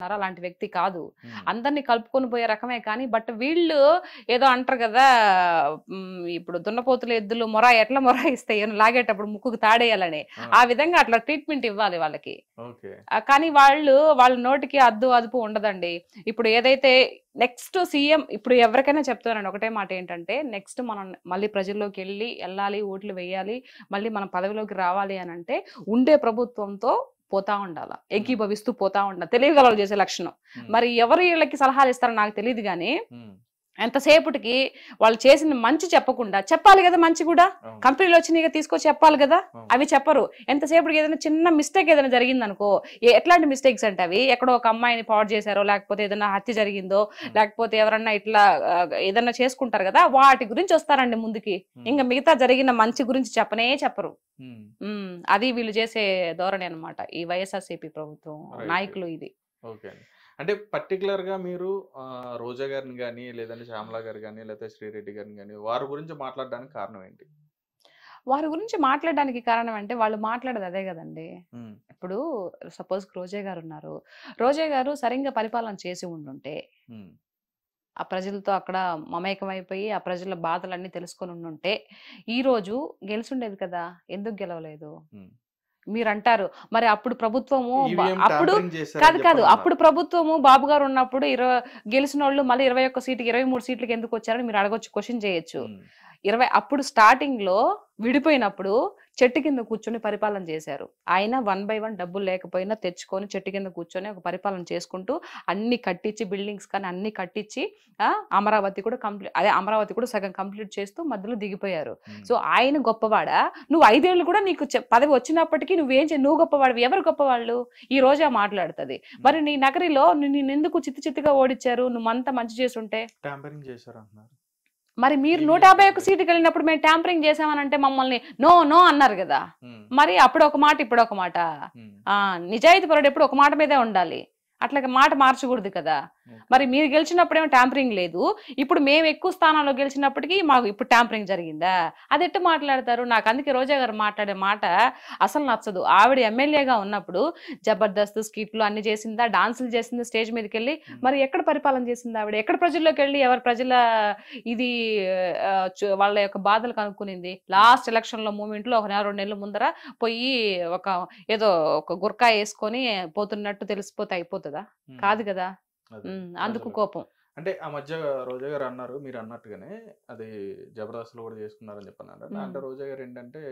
అలాంటి వ్యక్తి కాదు. అందరినీ కలుపుకొని పోయే రకమే కానీ బట్ వీళ్ళు ఏదో అంటారు కదా, ఇప్పుడు దున్నపోతులు ఎద్దులు ఎట్లా మొరాయిస్తాయి లాగేటప్పుడు ముక్కుకు తాడేయాలని, ఆ విధంగా అట్లా ట్రీట్మెంట్ ఇవ్వాలి వాళ్ళకి. కానీ వాళ్ళ నోటికి అదుపు ఉండదండి. ఇప్పుడు ఏదైతే నెక్స్ట్ సీఎం, ఇప్పుడు ఎవరికైనా చెప్తానండి ఒకటే మాట ఏంటంటే, నెక్స్ట్ మనం మళ్ళీ ప్రజల్లోకి వెళ్ళాలి, ఓట్లు వేయాలి, మళ్ళీ మనం పదవిలోకి రావాలి అని అంటే ఉండే ప్రభుత్వంతో పోతా ఉండాల, ఏకీభవిస్తూ పోతా ఉండాలి, తెలియగలవాళ్ళు చేసే లక్షణం. మరి ఎవరు వీళ్ళకి సలహాలు ఇస్తారో నాకు తెలియదు కానీ ఎంతసేపటికి వాళ్ళు చేసిన మంచి చెప్పకుండా, చెప్పాలి కదా మంచి కూడా, కంపెనీలు వచ్చినాయి తీసుకొచ్చి చెప్పాలి కదా, అవి చెప్పరు. ఎంతసేపటికి ఏదైనా చిన్న మిస్టేక్ ఏదైనా జరిగింది అనుకో, ఎట్లాంటి మిస్టేక్స్ అంటే అవి ఎక్కడో ఒక అమ్మాయిని పాడు చేశారో, లేకపోతే ఏదైనా హత్య జరిగిందో, లేకపోతే ఎవరన్నా ఇట్లా ఏదన్నా చేసుకుంటారు కదా, వాటి గురించి వస్తారండి ముందుకి. ఇంకా మిగతా జరిగిన మంచి గురించి చెప్పరు. అది వీళ్ళు చేసే ధోరణి అనమాట ఈ వైఎస్ఆర్సీపీ ప్రభుత్వం నాయకులు. ఇది అంటే పర్టికులర్ గా మీరు రోజా గారిని కానీ, లేదంటే శ్యామలా గారు కానీ, లేకపోతే శ్రీరెడ్డి గారిని కానీ వారి గురించి మాట్లాడడానికి కారణం ఏంటి? వారి గురించి మాట్లాడడానికి కారణం అంటే వాళ్ళు మాట్లాడేది అదే కదండి. ఇప్పుడు సపోజ్ రోజా గారు ఉన్నారు, రోజా గారు సరిగ్గా పరిపాలన చేసి ఉండుంటే, ఆ ప్రజలతో అక్కడ మమేకమైపోయి ఆ ప్రజల బాధలన్నీ తెలుసుకొని ఉండుంటే ఈ రోజు గెలిచుండేది కదా. ఎందుకు గెలవలేదు మీరు అంటారు. మరి అప్పుడు ప్రభుత్వము అప్పుడు ప్రభుత్వము బాబు గారు ఉన్నప్పుడు గెలిచిన వాళ్ళు మళ్ళీ 21 సీట్కి 23 సీట్లకి ఎందుకు వచ్చారని మీరు అడగొచ్చు, క్వశ్చన్ చేయొచ్చు. అప్పుడు స్టార్టింగ్ లో విడిపోయినప్పుడు చెట్టు కింద కూర్చొని పరిపాలన చేశారు. ఆయన 1 by 1 డబ్బులు లేకపోయినా తెచ్చుకొని చెట్టు కింద కూర్చొని ఒక పరిపాలన చేసుకుంటూ అన్ని కట్టించి, బిల్డింగ్స్ కానీ అన్ని కట్టించి, అమరావతి కూడా సగం కంప్లీట్ చేస్తూ మధ్యలో దిగిపోయారు. సో ఆయన గొప్పవాడా? నువ్వు 5 ఏళ్ళు కూడా నీకు పదవి వచ్చినప్పటికీ నువ్వు గొప్పవాడు? ఎవరు గొప్పవాళ్ళు? ఈ రోజా మాట్లాడుతుంది. మరి నీ నగరిలో నిన్ను ఎందుకు చిత్తుగా ఓడించారు? నువ్వు అంతా మంచి చేస్తుంటే మరి మీరు 151 సీటుకి వెళ్ళినప్పుడు మేము ట్యాంపరింగ్ చేసామనంటే మమ్మల్ని నో అన్నారు కదా. మరి అప్పుడు ఒక మాట ఇప్పుడు ఒక మాట. నిజాయితీ పరుడు ఎప్పుడు ఒక మాట మీదే ఉండాలి, అట్లా మాట మార్చకూడదు కదా. మరి మీరు గెలిచినప్పుడేమో ట్యాంపరింగ్ లేదు, ఇప్పుడు మేము ఎక్కువ స్థానాల్లో గెలిచినప్పటికీ మాకు ఇప్పుడు ట్యాంపరింగ్ జరిగిందా? అది ఎట్టు మాట్లాడతారు? నాకు అందుకే రోజా గారు మాట్లాడే మాట అసలు నచ్చదు. ఆవిడ ఎమ్మెల్యేగా ఉన్నప్పుడు జబర్దస్త్ స్కిట్లు అన్ని చేసిందా, డాన్సులు చేసిందా స్టేజ్ మీదకి వెళ్ళి? మరి ఎక్కడ పరిపాలన చేసింది ఆవిడ? ఎక్కడ ప్రజల్లోకి వెళ్ళి ఎవరి ప్రజల ఇది వాళ్ళ యొక్క బాధలు కనుక్కునింది? లాస్ట్ ఎలక్షన్ లో మూమెంట్ లో 1-2 నెలల ముందర పోయి ఏదో ఒక గుర్కా వేసుకొని పోతున్నట్టు తెలిసిపోతే అయిపోతుందా? కాదు కదా. అందుకు కోపం. అంటే ఆ మధ్య రోజా గారు అన్నారు, మీరు అన్నట్టుగానే అది జబర్దస్త్ లో కూడా చేసుకున్నారని చెప్పన్నారు. అంటే రోజా గారు ఏంటంటే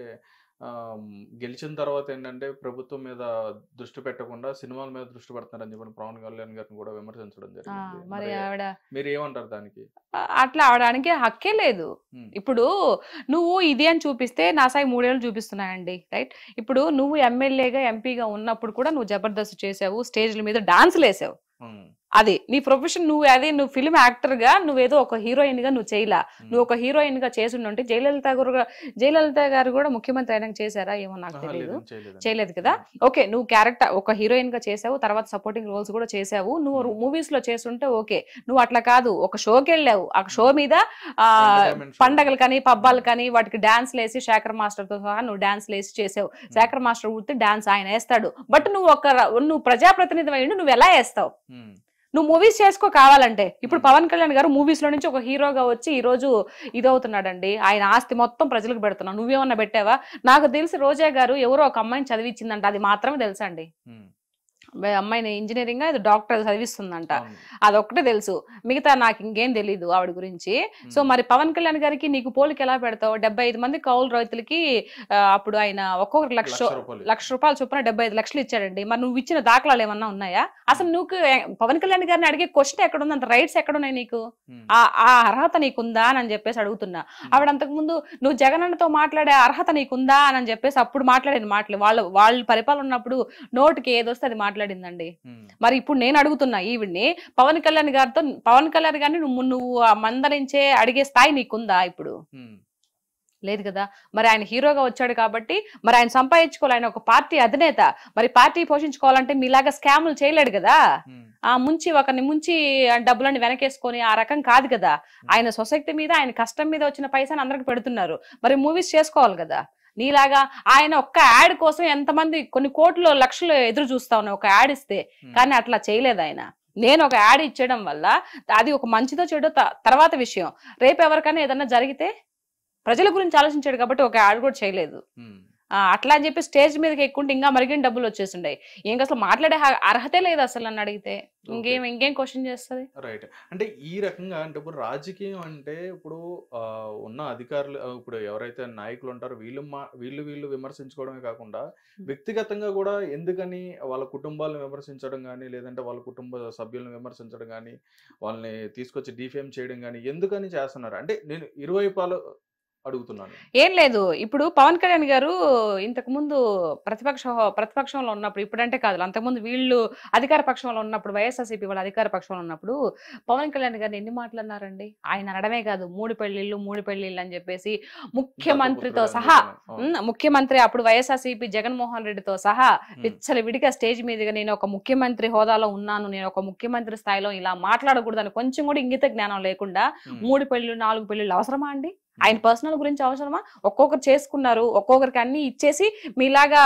గెలిచిన తర్వాత ఏంటంటే ప్రభుత్వం మీద దృష్టి పెట్టకుండా సినిమాల మీద దృష్టి పెడుతున్నారని చెప్పి పవన్ కళ్యాణ్ గారిని కూడా విమర్శించడం జరిగింది. మరి ఆవిడ మీరు ఏమంటారు దానికి? అట్లా ఆవడానికి హక్కే లేదు. ఇప్పుడు నువ్వు ఇది అని చూపిస్తే నా సాయి 3 ఏళ్ళు చూపిస్తున్నాయండి, రైట్? ఇప్పుడు నువ్వు ఎమ్మెల్యేగా ఎంపీగా ఉన్నప్పుడు కూడా నువ్వు జబర్దస్త్ చేసావు, స్టేజ్ల మీద డాన్సులు వేసావు, అది నీ ప్రొఫెషన్. నువ్వు ఫిల్మ్ యాక్టర్ గా నువ్వేదో ఒక హీరోయిన్ గా నువ్వు చేయలా. నువ్వు ఒక హీరోయిన్ గా చేసిండే జయలలిత గారు కూడా ముఖ్యమంత్రి అయినా చేశారా ఏమో నాకు తెలియదు, చేయలేదు కదా. ఓకే, నువ్వు క్యారెక్టర్ ఒక హీరోయిన్ గా చేసావు, తర్వాత సపోర్టింగ్ రోల్స్ కూడా చేసావు. నువ్వు మూవీస్ లో చేస్తుంటే ఓకే. నువ్వు అట్లా కాదు, ఒక షోకి వెళ్ళావు, ఆ షో మీద పండగలు కానీ పబ్బాలు కానీ వాటికి డాన్స్లు వేసి శేఖర్ మాస్టర్ తో సహా నువ్వు డాన్స్లు వేసి చేసావు. శేఖర్ మాస్టర్ ఊరితే డాన్స్ ఆయన వేస్తాడు, బట్ నువ్వు ప్రజాప్రతినిధి అయ్యిండు, నువ్వు ఎలా వేస్తావు? నువ్వు మూవీస్ చేసుకో కావాలంటే. ఇప్పుడు పవన్ కళ్యాణ్ గారు మూవీస్ లో నుంచి ఒక హీరోగా వచ్చి ఈ రోజు ఇదవుతున్నాడండి. ఆయన ఆస్తి మొత్తం ప్రజలకు పెడుతున్నావు. నువ్వేమన్నా పెట్టావా? నాకు తెలిసి రోజా గారు ఎవరో ఒక అమ్మాయిని చదివించిందంట, అది మాత్రమే తెలుసా అండి. అమ్మాయిని ఇంజనీరింగ్ డాక్టర్ చదివిస్తుందంట, అదొక్కటే తెలుసు. మిగతా నాకు ఇంకేం తెలీదు ఆవిడ గురించి. సో మరి పవన్ కళ్యాణ్ గారికి నీకు పోలికి ఎలా పెడతావు? 75 మంది కౌలు రైతులకి అప్పుడు ఆయన ఒక్కొక్కరు లక్ష రూపాయలు చొప్పున 75 లక్షలు ఇచ్చాడండి. మరి నువ్వు ఇచ్చిన దాఖలాలు ఏమన్నా ఉన్నాయా? అసలు నువ్వు పవన్ కళ్యాణ్ గారిని అడిగే క్వశ్చన్ ఎక్కడుంది? అంత రైట్స్ ఎక్కడున్నాయి నీకు? ఆ అర్హత నీకుందా అని చెప్పేసి అడుగుతున్నా. ఆవిడ అంతకుముందు నువ్వు జగనన్నతో మాట్లాడే అర్హత నీకుందా అని చెప్పేసి అప్పుడు మాట్లాడిన మాటలు వాళ్ళ పరిపాలన ఉన్నప్పుడు నోటికి ఏదొస్తే అది మాట్లాడిందండి. మరి ఇప్పుడు నేను అడుగుతున్నా ఈవిడ్ని, పవన్ కళ్యాణ్ గారిని నువ్వు మందరించే అడిగే స్థాయి నీకుందా? ఇప్పుడు లేదు కదా. మరి ఆయన హీరోగా వచ్చాడు కాబట్టి మరి ఆయన సంపాదించుకోవాలి, ఆయన ఒక పార్టీ అధినేత. మరి పార్టీ పోషించుకోవాలంటే మీలాగా స్కాములు చేయలేడు కదా. ఒకరిని ముంచి డబ్బులన్నీ వెనకేసుకొని ఆ రకం కాదు కదా. ఆయన సొసైటీ మీద ఆయన కష్టం మీద వచ్చిన పైసాని అందరికి పెడుతున్నారు. మరి మూవీస్ చేసుకోవాలి కదా. నీలాగా ఆయన ఒక్క యాడ్ కోసం ఎంతమంది కొన్ని కోట్లు లక్షలు ఎదురు చూస్తా ఉన్నాయి ఒక యాడ్ ఇస్తే, కానీ అట్లా చేయలేదు ఆయన. నేను ఒక యాడ్ ఇచ్చడం వల్ల అది ఒక మంచిదో చెడో తర్వాత విషయం, రేపు ఎవరికైనా ఏదన్నా జరిగితే ప్రజల గురించి ఆలోచించాడు కాబట్టి ఒక యాడ్ కూడా చేయలేదు. అట్లా అని చెప్పి స్టేజ్ మీదకి ఎక్కుంటే ఇంకా మరిగిన డబ్బులు వచ్చేసిండే, ఇంకా అసలు మాట్లాడే అర్హతే లేదు అసలు నన్ను అడిగితే. ఇంకేం క్వశ్చన్ చేస్తుంది. రైట్. అంటే ఈ రకంగా అంటే ఇప్పుడు రాజకీయం అంటే ఇప్పుడు ఉన్న అధికారులు ఇప్పుడు ఎవరైతే నాయకులు ఉంటారో వీళ్ళు విమర్శించుకోవడమే కాకుండా వ్యక్తిగతంగా కూడా ఎందుకని వాళ్ళ కుటుంబాలను విమర్శించడం కానీ, లేదంటే వాళ్ళ కుటుంబ సభ్యులను విమర్శించడం కానీ, వాళ్ళని తీసుకొచ్చి డిఫేమ్ చేయడం కానీ ఎందుకని చేస్తున్నారు అంటే నేను ఇరువైపులు అడుగుతున్నాను. ఏం లేదు, ఇప్పుడు పవన్ కళ్యాణ్ గారు ఇంతకు ముందు ప్రతిపక్షంలో ఉన్నప్పుడు, ఇప్పుడంటే కాదు అంతకుముందు వీళ్ళు అధికార పక్షంలో ఉన్నప్పుడు, వైఎస్ఆర్సీపీ వాళ్ళ అధికార పక్షంలో ఉన్నప్పుడు పవన్ కళ్యాణ్ గారిని ఎన్ని మాటలు అన్నారండి. ఆయన అనడమే కాదు 3 పెళ్లిళ్ళు అని చెప్పేసి ముఖ్యమంత్రితో సహా, ముఖ్యమంత్రి అప్పుడు వైఎస్ఆర్సీపీ జగన్మోహన్ రెడ్డితో సహా విచ్చలవిడిగా స్టేజ్ మీదుగా నేను ఒక ముఖ్యమంత్రి హోదాలో ఉన్నాను, నేను ఒక ముఖ్యమంత్రి స్థాయిలో ఇలా మాట్లాడకూడదని కొంచెం కూడా ఇంగిత జ్ఞానం లేకుండా 3 పెళ్లిళ్ళు 4 పెళ్లిళ్ళు అవసరమా అండి? ఆయన పర్సనల్ గురించి అవసరమా? ఒక్కొక్కరు చేసుకున్నారు, ఒక్కొక్కరికి అన్ని ఇచ్చేసి మీలాగా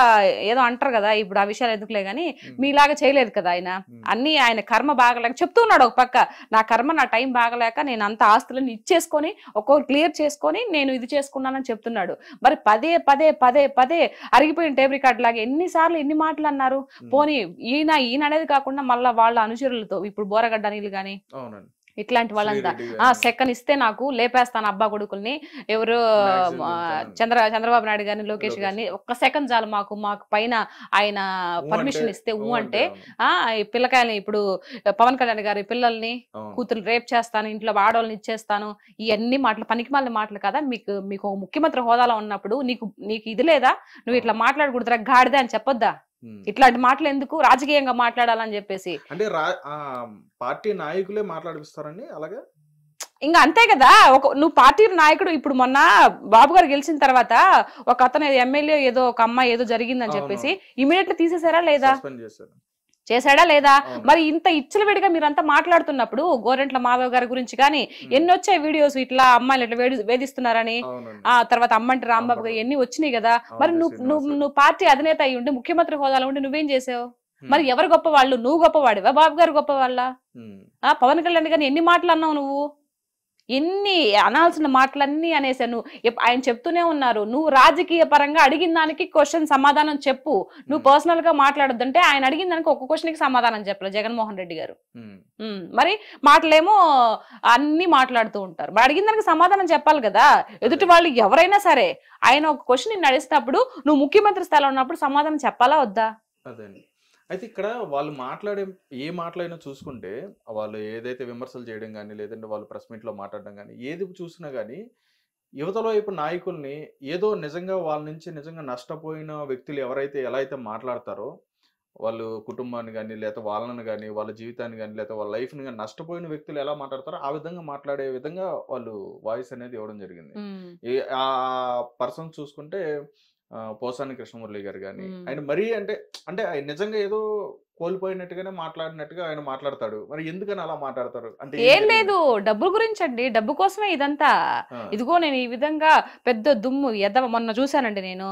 ఏదో అంటారు కదా, ఇప్పుడు ఆ విషయాలు ఎందుకులే గానీ మీలాగా చేయలేదు కదా ఆయన. అన్ని ఆయన కర్మ బాగలేక చెప్తున్నాడు ఒక పక్క, నా కర్మ నా టైం బాగలేక నేను అంత ఆస్తులను ఇచ్చేసుకొని ఒక్కొక్కరు క్లియర్ చేసుకొని నేను ఇది చేసుకున్నానని చెప్తున్నాడు. మరి పదే పదే పదే పదే అరిగిపోయిన టేప్ రికార్డ్ లాగా ఎన్నిసార్లు ఎన్ని మాటలు అన్నారు. పోనీ ఈయన అనేది కాకుండా మళ్ళీ వాళ్ళ అనుచరులతో ఇప్పుడు బోరగడ్డ అనిల్ గాని ఇట్లాంటి వాళ్ళంతా సెకండ్ ఇస్తే నాకు లేపేస్తాను అబ్బా కొడుకుల్ని, ఎవరు చంద్రబాబు నాయుడు గారిని లోకేష్ గారిని, ఒక్క సెకండ్ చాలు మాకు పైన ఆయన పర్మిషన్ ఇస్తే అంటే పిల్లకాయలని ఇప్పుడు పవన్ కళ్యాణ్ గారి పిల్లల్ని కూతురు రేప్ చేస్తాను, ఇంట్లో ఆడవాళ్ళని ఇచ్చేస్తాను, ఇవన్నీ మాటలు పనికిమాలిన మాటలు కదా. మీకు ముఖ్యమంత్రి హోదాలో ఉన్నప్పుడు నీకు ఇది లేదా, నువ్వు ఇట్లా మాట్లాడకూడదురా గాడిదే అని చెప్పొద్దా? ఇట్లాంటి మాటలు ఎందుకు రాజకీయంగా మాట్లాడాలని చెప్పేసి అంటే పార్టీ నాయకులే మాట్లాడిస్తారండి అలాగే. ఇంకా అంతే కదా, నువ్వు పార్టీ నాయకుడు. ఇప్పుడు మొన్న బాబు గారు గెలిచిన తర్వాత ఒక అతను ఎమ్మెల్యే ఏదో ఒక అమ్మాయి ఏదో జరిగిందని చెప్పేసి ఇమీడియట్లీ తీసేసారా లేదా? చేశాడా లేదా? మరి ఇంత ఇచ్చలవిడిగా మీరంతా మాట్లాడుతున్నప్పుడు గోరెంట్ల మాధవ్ గారి గురించి కానీ ఎన్ని వచ్చాయి వీడియోస్, ఇట్లా అమ్మాయిలు ఇట్లా వేధిస్తున్నారని, ఆ తర్వాత అమ్మంటి రాంబాబు గారు ఎన్ని వచ్చినాయి కదా. మరి నువ్వు పార్టీ అధినేత అయ్యి ఉండి ముఖ్యమంత్రి హోదాలో ఉండి నువ్వేం చేసావు? మరి ఎవరు గొప్ప వాళ్ళు? నువ్వు గొప్పవాడివా, బాబు గారు గొప్ప వాళ్ళ? పవన్ కళ్యాణ్ గారిని ఎన్ని మాటలు అన్నావు నువ్వు? ఎన్ని అనాల్సిన మాటలన్నీ అనేసాను. ఆయన చెప్తూనే ఉన్నారు, నువ్వు రాజకీయ పరంగా అడిగిన దానికి క్వశ్చన్ సమాధానం చెప్పు, నువ్వు పర్సనల్ గా మాట్లాడొద్దంటే ఆయన అడిగిన దానికి ఒక్క క్వశ్చన్ కి సమాధానం చెప్పలేదు జగన్మోహన్ రెడ్డి గారు. మరి మాటలేమో అన్ని మాట్లాడుతూ ఉంటారు, మరి అడిగిన దానికి సమాధానం చెప్పాలి కదా. ఎదుటి వాళ్ళు ఎవరైనా సరే ఆయన ఒక క్వశ్చన్ నిన్ను అడిగినప్పుడు నువ్వు ముఖ్యమంత్రి స్థాయిలో ఉన్నప్పుడు సమాధానం చెప్పాలా వద్దా? అదే. అయితే ఇక్కడ వాళ్ళు ఏ మాటలైనా చూసుకుంటే వాళ్ళు ఏదైతే విమర్శలు చేయడం కానీ, లేదంటే వాళ్ళు ప్రెస్ మీట్లో మాట్లాడడం కానీ ఏది చూసినా కానీ యువతలో వైపు నాయకుల్ని ఏదో నిజంగా వాళ్ళ నుంచి నిజంగా నష్టపోయిన వ్యక్తులు ఎవరైతే ఎలా అయితే మాట్లాడతారో, వాళ్ళు కుటుంబాన్ని కానీ, లేదా వాళ్ళని కానీ, వాళ్ళ జీవితాన్ని కానీ, లేదా వాళ్ళ లైఫ్ని కానీ నష్టపోయిన వ్యక్తులు ఎలా మాట్లాడతారో ఆ విధంగా మాట్లాడే విధంగా వాళ్ళు వాయిస్ అనేది ఇవ్వడం జరిగింది. ఆ పర్సన్ చూసుకుంటే పోసాని కృష్ణమురళి గారు కానీ, ఆయన మరీ అంటే ఆయన నిజంగా ఏదో కోల్పోయినట్టుగానే మాట్లాడినట్టుగా ఆయన మాట్లాడతాడు. మరి ఎందుకని అలా మాట్లాడతారు అంటే ఏం లేదు, డబ్బు గురించి అండి, డబ్బు కోసమే ఇదంతా. ఇదిగో నేను ఈ విధంగా పెద్ద దుమ్ము ఎదవ మొన్న చూసానండి నేను.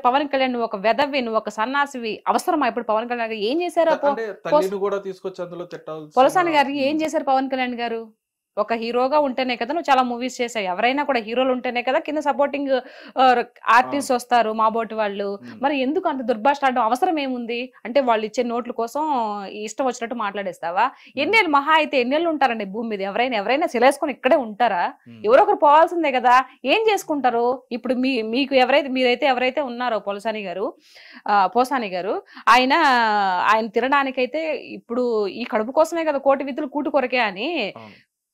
పవన్ కళ్యాణ్ నువ్వు ఒక వెదవి, నువ్వు ఒక సన్నాసివి, అవసరమా ఇప్పుడు పవన్ కళ్యాణ్ గారు? ఏం చేశారు? కూడా తీసుకొచ్చి అందులో తిట్టాలి. పోసాని గారికి ఏం చేశారు పవన్ కళ్యాణ్ గారు? ఒక హీరోగా ఉంటేనే కదా నువ్వు చాలా మూవీస్ చేసావు. ఎవరైనా కూడా హీరోలు ఉంటేనే కదా కింద సపోర్టింగ్ ఆర్టిస్ట్ వస్తారు, మా బోటి వాళ్ళు. మరి ఎందుకు అంత దుర్భాషలాడడం అవసరం ఏముంది? అంటే వాళ్ళు ఇచ్చే నోట్ల కోసం ఇష్టం వచ్చినట్టు మాట్లాడేస్తావా? ఎన్నేళ్ళు మహా అయితే ఎన్నేళ్ళు ఉంటారండి భూమి మీద? ఎవరైనా సిలేసుకొని ఇక్కడే ఉంటారా? ఎవరో ఒకరు పోవాల్సిందే కదా. ఏం చేసుకుంటారు? ఇప్పుడు మీరైతే ఎవరైతే ఉన్నారో పోసాని గారు ఆయన తినడానికైతే ఇప్పుడు ఈ కడుపు కోసమే కదా, కోటి విధులు కూటు కొరకే అని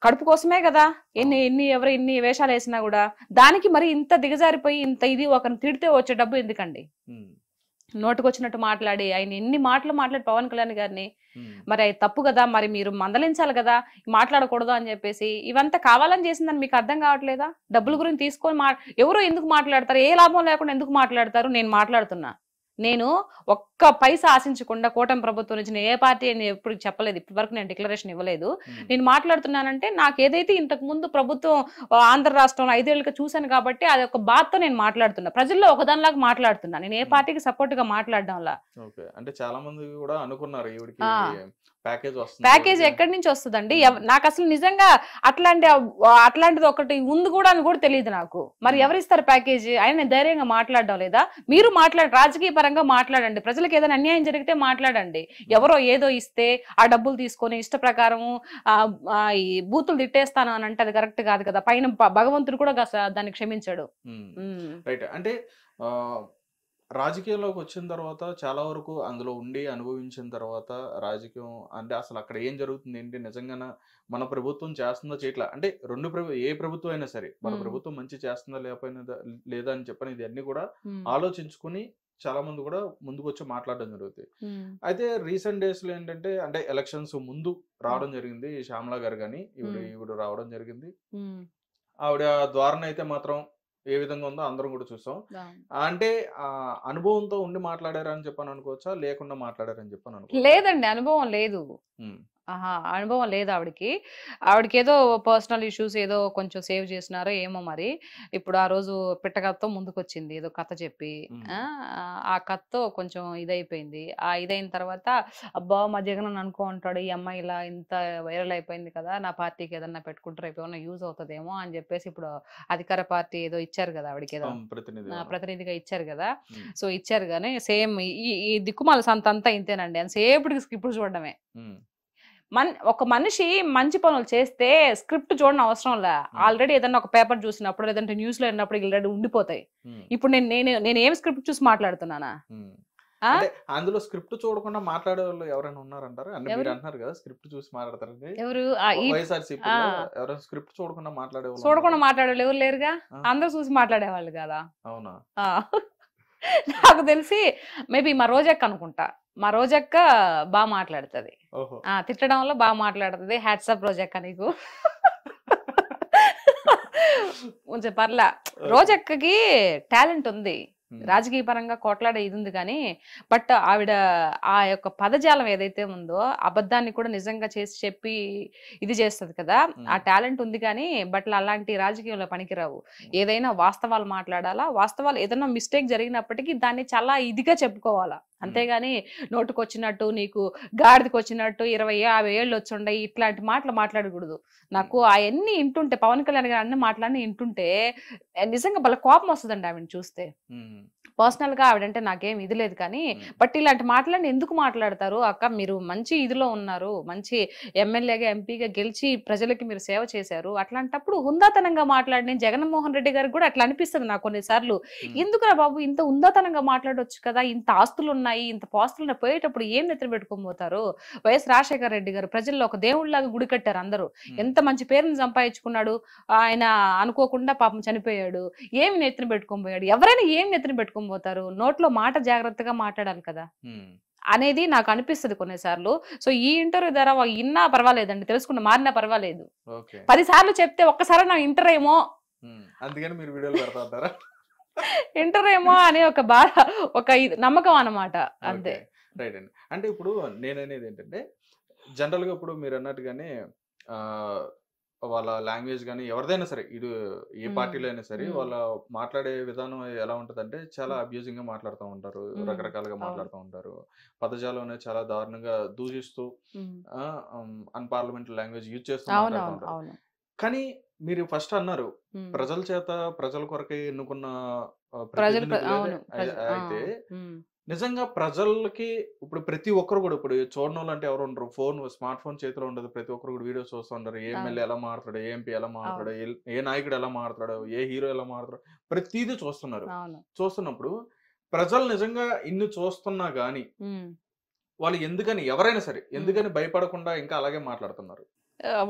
కడుపు కోసమే కదా ఎన్ని వేషాలు వేసినా కూడా. దానికి మరి ఇంత దిగజారిపోయి ఇంత ఇది ఒకరిని తిడితే వచ్చే డబ్బు ఎందుకండి? నోటుకొచ్చినట్టు మాట్లాడి ఆయన ఎన్ని మాట్లాడి పవన్ కళ్యాణ్ గారిని, మరి అది తప్పు కదా. మరి మీరు మందలించాలి కదా, మాట్లాడకూడదు అని చెప్పేసి. ఇవంతా కావాలని చేసిందని మీకు అర్థం కావట్లేదా? డబ్బుల గురించి తీసుకొని ఎవరు ఎందుకు మాట్లాడతారు? ఏ లాభం లేకుండా ఎందుకు మాట్లాడతారు? నేను మాట్లాడుతున్నా, నేను ఒక్క పైసా ఆశించకుండా కూటమి ప్రభుత్వం నుంచి నేను ఏ పార్టీ అని ఎప్పుడు చెప్పలేదు, ఇప్పటి వరకు నేను డిక్లరేషన్ ఇవ్వలేదు. నేను మాట్లాడుతున్నానంటే నాకు ఏదైతే ఇంతకు ముందు ప్రభుత్వం ఆంధ్ర రాష్ట్రంలో 5 ఏళ్ళుగా చూశాను కాబట్టి అది ఒక బాధతో నేను మాట్లాడుతున్నా, ప్రజల్లో ఒకదానిలాగా మాట్లాడుతున్నా, నేను ఏ పార్టీకి సపోర్ట్ గా మాట్లాడడంలా. అంటే చాలా మంది కూడా అనుకున్నారు ఈవిడికి ప్యాకేజ్ ఎక్కడి నుంచి వస్తుందండి, నాకు అసలు నిజంగా అట్లాంటిది ఒకటి ఉంది కూడా అని కూడా తెలియదు నాకు. మరి ఎవరిస్తారు ప్యాకేజీ? ఆయన నేను ధైర్యంగా మాట్లాడడం లేదా? మీరు రాజకీయ పరంగా మాట్లాడండి, ప్రజలకు ఏదైనా అన్యాయం జరిగితే మాట్లాడండి. ఎవరో ఏదో ఇస్తే ఆ డబ్బులు తీసుకొని ఇష్ట ప్రకారము ఈ బూతులు తిట్టేస్తాను అని అంటే అది కరెక్ట్ కాదు కదా. పైన భగవంతుడు కూడా దాన్ని క్షమించాడు. రైట్. అంటే రాజకీయంలోకి వచ్చిన తర్వాత చాలా వరకు అందులో ఉండి అనుభవించిన తర్వాత రాజకీయం అంటే అసలు అక్కడ ఏం జరుగుతుంది ఏంటి, నిజంగా మన ప్రభుత్వం చేస్తుందో చేయట్లా, అంటే ఏ ప్రభుత్వం అయినా సరే మన ప్రభుత్వం మంచి చేస్తుందా లేదా అని చెప్పని ఇది అన్ని కూడా ఆలోచించుకుని చాలా మంది కూడా ముందుకు వచ్చి మాట్లాడడం జరుగుతుంది. అయితే రీసెంట్ డేస్ లో ఏంటంటే అంటే ఎలక్షన్స్ ముందు రావడం జరిగింది శ్యామలా గారు కానీ ఈవిడ రావడం జరిగింది. ఆవిడ ద్వారా అయితే మాత్రం ఏ విధంగా ఉందో అందరం కూడా చూసాం. అంటే అనుభవంతో ఉండి మాట్లాడారని చెప్పని అనుకోవచ్చా, లేకుండా మాట్లాడారని చెప్పని అనుకో? లేదండి, అనుభవం లేదు. అనుభవం లేదు ఆవిడకి ఏదో పర్సనల్ ఇష్యూస్ ఏదో కొంచెం సేవ్ చేసినారో ఏమో మరి. ఇప్పుడు ఆ రోజు పిట్టకథతో ముందుకు వచ్చింది ఏదో కథ చెప్పి, ఆ కథతో కొంచెం ఇదైపోయింది. ఆ ఇదైన తర్వాత అబ్బా మా జగన్ అనుకో ఉంటాడు, ఈ అమ్మాయి ఇలా ఇంత వైరల్ అయిపోయింది కదా, నా పార్టీకి ఏదన్నా పెట్టుకుంటారు ఏమైనా యూజ్ అవుతుందేమో అని చెప్పేసి ఇప్పుడు అధికార పార్టీ ఏదో ఇచ్చారు కదా ఆవిడకి, ఏదో ప్రతినిధిగా ఇచ్చారు కదా. సో ఇచ్చారు కానీ సేమ్ ఈ దిక్కుమాల సంత అంతా ఇంతేనండి, అని సేపటికి స్క్రిప్ట్ చూడడమే. ఒక మనిషి మంచి పనులు చేస్తే స్క్రిప్ట్ చూడడం అవసరం లే, ఆల్రెడీ ఏదన్నా ఒక పేపర్ చూసినప్పుడు లేదంటే న్యూస్ లో విన్నప్పుడు ఆల్రెడీ ఉండిపోతాయి. ఇప్పుడు నేను ఏం స్క్రిప్ట్ చూసి మాట్లాడుతున్నానా? అందులో స్క్రిప్ట్ చూడకుండా మాట్లాడే వాళ్ళు ఎవరైనా ఉన్నారంటారు? అంటే మీరు అంటున్నారు కదా స్క్రిప్ట్ చూసి మాట్లాడతారండి, ఎవరు ఎవరైనా స్క్రిప్ట్ చూడకుండా మాట్లాడేవాళ్ళు ఎవరు లేరుగా, అందరూ చూసి మాట్లాడేవాళ్ళు కదా. అవునా? నాకు తెలిసి మేబీ మా రోజక్క అనుకుంటా, మా రోజక్క బాగా మాట్లాడుతుంది, తిట్టడంలో బాగా మాట్లాడుతుంది. హ్యాట్సాప్ రోజక్క నీకు. కొంచెం పర్లా, రోజక్కకి టాలెంట్ ఉంది, రాజకీయ పరంగా కొట్లాడే ఇది ఉంది కానీ, బట్ ఆవిడ ఆ యొక్క పదజాలం ఏదైతే ఉందో అబద్ధాన్ని కూడా నిజంగా చేసి చెప్పి ఇది చేస్తుంది కదా, ఆ టాలెంట్ ఉంది కానీ బట్ అలాంటి రాజకీయంలో పనికిరావు. ఏదైనా వాస్తవాలు మాట్లాడాలా, వాస్తవాలు ఏదైనా మిస్టేక్ జరిగినప్పటికీ దాన్ని చాలా ఇదిగా చెప్పుకోవాలా, అంతేగాని నోటుకు వచ్చినట్టు నీకు గాడిదకి వచ్చినట్టు 20-50 ఏళ్ళు వచ్చుండే ఇట్లాంటి మాటలు మాట్లాడకూడదు. నాకు అవన్నీ వింటుంటే, పవన్ కళ్యాణ్ గారు అన్ని మాటలన్నీ వింటుంటే నిజంగా వాళ్ళ కోపం వస్తుందండి ఆవిడని చూస్తే. పర్సనల్ గా ఆవిడంటే నాకేం ఇది లేదు కానీ, బట్ ఇలాంటి మాటలన్నీ ఎందుకు మాట్లాడతారు అక్క? మీరు మంచి ఇదిలో ఉన్నారు, మంచి ఎమ్మెల్యేగా ఎంపీగా గెలిచి ప్రజలకి మీరు సేవ చేశారు, అట్లాంటప్పుడు హుందాతనంగా మాట్లాడి, జగన్మోహన్ రెడ్డి గారికి కూడా అట్లా అనిపిస్తుంది నాకు కొన్నిసార్లు, ఎందుకురా బాబు ఇంత హుందాతనంగా మాట్లాడొచ్చు కదా, ఇంత ఆస్తులు ఉన్నాయి, ఇంత పాస్తులు ఉన్నాయి, పోయేటప్పుడు ఏం నెత్తిన పెట్టుకొని పోతారు? వైఎస్ రాజశేఖర రెడ్డి గారు ప్రజల్లో ఒక దేవుళ్లాగా గుడి కట్టారు, అందరూ ఎంత మంచి పేరుని సంపాదించుకున్నాడు, ఆయన అనుకోకుండా పాపం చనిపోయాడు, ఏమి నెత్తిన పెట్టుకొని పోయాడు? ఎవరైనా ఏం నెత్తిన పెట్టుకొని పోతారు? నోట్లో మాట జాగ్రత్తగా మాట్లాడాలి కదా అనేది నాకు అనిపిస్తుంది కొన్నిసార్లు. సో ఈ ఇంటర్వ్యూ ద్వారా ఇన్నా పర్వాలేదండి, తెలుసుకున్న మారినా పర్వాలేదు, 10 సార్లు చెప్తే ఒక్కసారి నా ఇంటర్ ఏమో, అందుకని మీరు వీడియోలు పెడతా ఉంటారా? ఇంటర్ ఏమో అనే ఒక బాధ, ఒక నమ్మకం అన్నమాట, అంతే. రైట్ అండి. అంటే ఇప్పుడు నేననేది ఏంటంటే జనరల్ గా ఇప్పుడు మీరు అన్నట్టుగానే వాళ్ళ లాంగ్వేజ్ కానీ ఎవరిదైనా సరే, ఇది ఏ పార్టీలో అయినా సరే, వాళ్ళ మాట్లాడే విధానం ఎలా ఉంటదంటే చాలా అబ్యూజింగ్ గా మాట్లాడుతూ ఉంటారు, రకరకాలుగా మాట్లాడుతూ ఉంటారు, పదజాలం అనేది చాలా దారుణంగా దూషిస్తూ అన్పార్లమెంటరీ లాంగ్వేజ్ యూజ్ చేస్తూ మాట్లాడుతూ ఉంటారు. కానీ మీరు ఫస్ట్ అన్నారు ప్రజల చేత ప్రజల కొరకే ఎన్నుకున్న అయితే నిజంగా ప్రజలకి ఇప్పుడు ప్రతి ఒక్కరు కూడా, ఇప్పుడు చూడడం వాళ్ళు అంటే ఎవరు ఉండరు, స్మార్ట్ ఫోన్ చేతిలో ఉండదు, ప్రతి ఒక్కరు కూడా వీడియోస్ చూస్తూ ఉంటారు, ఏ ఎమ్మెల్యే ఎలా మాట్లాడు, ఏ ఎంపీ ఎలా మాట్లాడు, ఏ నాయకుడు ఎలా మాట్లాడు, ఏ హీరో ఎలా మాట్లాడు, ప్రతిదీ చూస్తున్నారు. చూస్తున్నప్పుడు ప్రజలు నిజంగా ఇన్ని చూస్తున్నా గానీ వాళ్ళు ఎవరైనా సరే ఎందుకని భయపడకుండా ఇంకా అలాగే మాట్లాడుతున్నారు?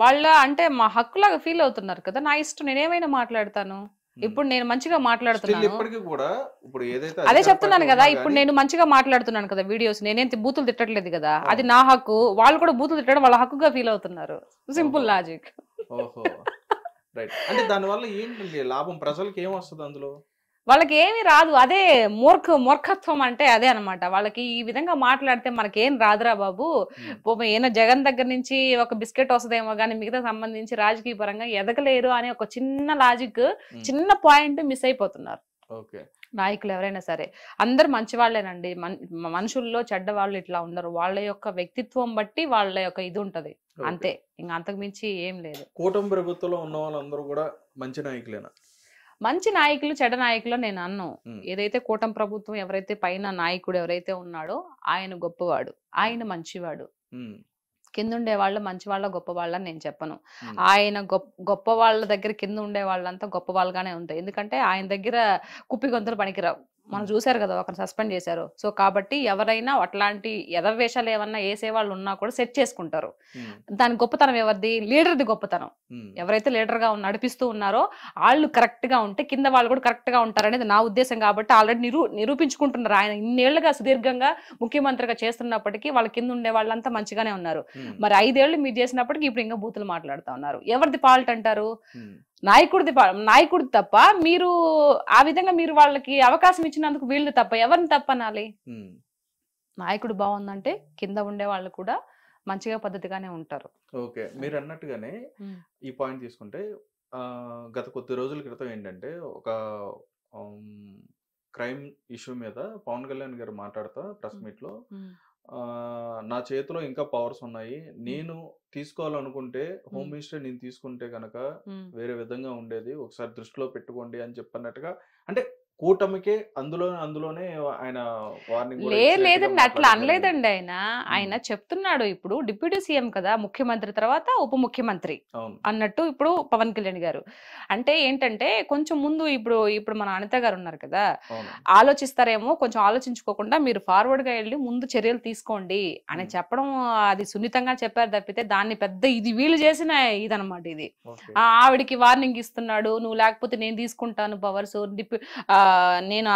వాళ్ళ అంటే మా హక్కులాగా ఫీల్ అవుతున్నారు కదా, నా ఇష్టం నేనేమైనా మాట్లాడతాను, ఇప్పుడు నేను మంచిగా మాట్లాడుతున్నాను, అదే చెప్తున్నాను కదా, ఇప్పుడు నేను మంచిగా మాట్లాడుతున్నాను కదా వీడియోస్, నేనేం బూతులు తిట్టట్లేదు కదా, అది నా హక్కు, వాళ్ళు కూడా బూతులు తిట్టడం వాళ్ళ హక్కుగా ఫీల్ అవుతున్నారు, సింపుల్ లాజిక్. అంటే దానివల్ల ఏంటండి లాభం, ప్రజలకి ఏం వస్తుంది అందులో? వాళ్ళకి ఏమీ రాదు. అదే మూర్ఖత్వం అంటే అదే అనమాట. వాళ్ళకి ఈ విధంగా మాట్లాడితే మనకేం రాదురా బాబు, ఏమైనా జగన్ దగ్గర నుంచి ఒక బిస్కెట్ వస్తుందేమో కానీ మిగతా సంబంధించి రాజకీయ పరంగా ఎదగలేరు అనే ఒక చిన్న లాజిక్, చిన్న పాయింట్ మిస్ అయిపోతున్నారు నాయకులు ఎవరైనా సరే. అందరు మంచి వాళ్ళేనండి, మనుషుల్లో చెడ్డవాళ్ళు ఇట్లా ఉండరు. వాళ్ళ యొక్క వ్యక్తిత్వం బట్టి వాళ్ళ యొక్క ఇది ఉంటది అంతే, ఇంకా అంతకు మించి ఏం లేదు. కూటమి ప్రభుత్వంలో ఉన్న వాళ్ళందరూ కూడా మంచి నాయకులేనా? మంచి నాయకులు చెడ్డ నాయకులు నేను అన్ను. ఏదైతే కూటమి ప్రభుత్వం ఎవరైతే పైన నాయకుడు ఎవరైతే ఉన్నాడో ఆయన గొప్పవాడు, ఆయన మంచివాడు. కింద ఉండే వాళ్ళు మంచి వాళ్ళ గొప్ప వాళ్ళని నేను చెప్పను. ఆయన గొప్ప వాళ్ళ దగ్గర కింద ఉండే వాళ్ళంతా గొప్ప వాళ్ళగానే ఉంటాయి. ఎందుకంటే ఆయన దగ్గర కుప్పి గొంతులు పనికిరావు. మనం చూసారు కదా, ఒకరిని సస్పెండ్ చేశారు. సో కాబట్టి ఎవరైనా అట్లాంటి ఎదవేషాలు ఏమన్నా వేసే వాళ్ళు ఉన్నా కూడా సెట్ చేసుకుంటారు. దాని గొప్పతనం ఎవరిది? లీడర్ది గొప్పతనం. ఎవరైతే లీడర్ గా నడిపిస్తూ ఉన్నారో వాళ్ళు కరెక్ట్ గా ఉంటే కింద వాళ్ళు కూడా కరెక్ట్ గా ఉంటారు అనేది నా ఉద్దేశం. కాబట్టి ఆల్రెడీ నిరూపించుకుంటున్నారు. ఆయన ఇన్నేళ్లుగా సుదీర్ఘంగా ముఖ్యమంత్రిగా చేస్తున్నప్పటికీ వాళ్ళ కింద ఉండే వాళ్ళంతా మంచిగానే ఉన్నారు. మరి 5 ఏళ్లు మీరు చేసినప్పటికీ ఇప్పుడు ఇంకా బూతులు మాట్లాడుతూ ఉన్నారు. ఎవరిది ఫాల్ట్ అంటారు? నాయకుడిది తప్ప. మీరు ఆ విధంగా మీరు వాళ్ళకి అవకాశం ఇచ్చినందుకు వీళ్ళు తప్ప, ఎవరిని తప్పనాలి? నాయకుడు బాగుందంటే కింద ఉండే వాళ్ళు కూడా మంచిగా పద్ధతిగానే ఉంటారు. ఓకే, మీరు అన్నట్టుగానే ఈ పాయింట్ తీసుకుంటే గత కొద్ది రోజుల క్రితం ఏంటంటే ఒక క్రైమ్ ఇష్యూ మీద పవన్ కళ్యాణ్ గారు మాట్లాడుతా ప్రెస్ మీట్ లో, నా చేతిలో ఇంకా పవర్స్ ఉన్నాయి, నేను తీసుకోవాలనుకుంటే హోమ్ మినిస్టర్ నేను తీసుకుంటే కనుక వేరే విధంగా ఉండేది, ఒకసారి దృష్టిలో పెట్టుకోండి అని చెప్పన్నట్టుగా. అంటే కూటమికే అందులోనే ఆయన వార్నింగ్ లేదండి, అట్లా అనలేదండి. ఆయన చెప్తున్నాడు. ఇప్పుడు డిప్యూటీ సీఎం కదా, ముఖ్యమంత్రి తర్వాత ఉప ముఖ్యమంత్రి అన్నట్టు ఇప్పుడు పవన్ కళ్యాణ్ గారు. అంటే ఏంటంటే కొంచెం ముందు ఇప్పుడు మన అనిత గారు ఉన్నారు కదా, ఆలోచిస్తారేమో, కొంచెం ఆలోచించుకోకుండా మీరు ఫార్వర్డ్ గా వెళ్ళి ముందు చర్యలు తీసుకోండి అని చెప్పడం, అది సున్నితంగా చెప్పారు తప్పితే దాన్ని పెద్ద ఇది వీళ్ళు చేసిన ఇదనమాట. ఇది ఆవిడికి వార్నింగ్ ఇస్తున్నాడు, నువ్వు లేకపోతే నేను తీసుకుంటాను పవర్స్, నేను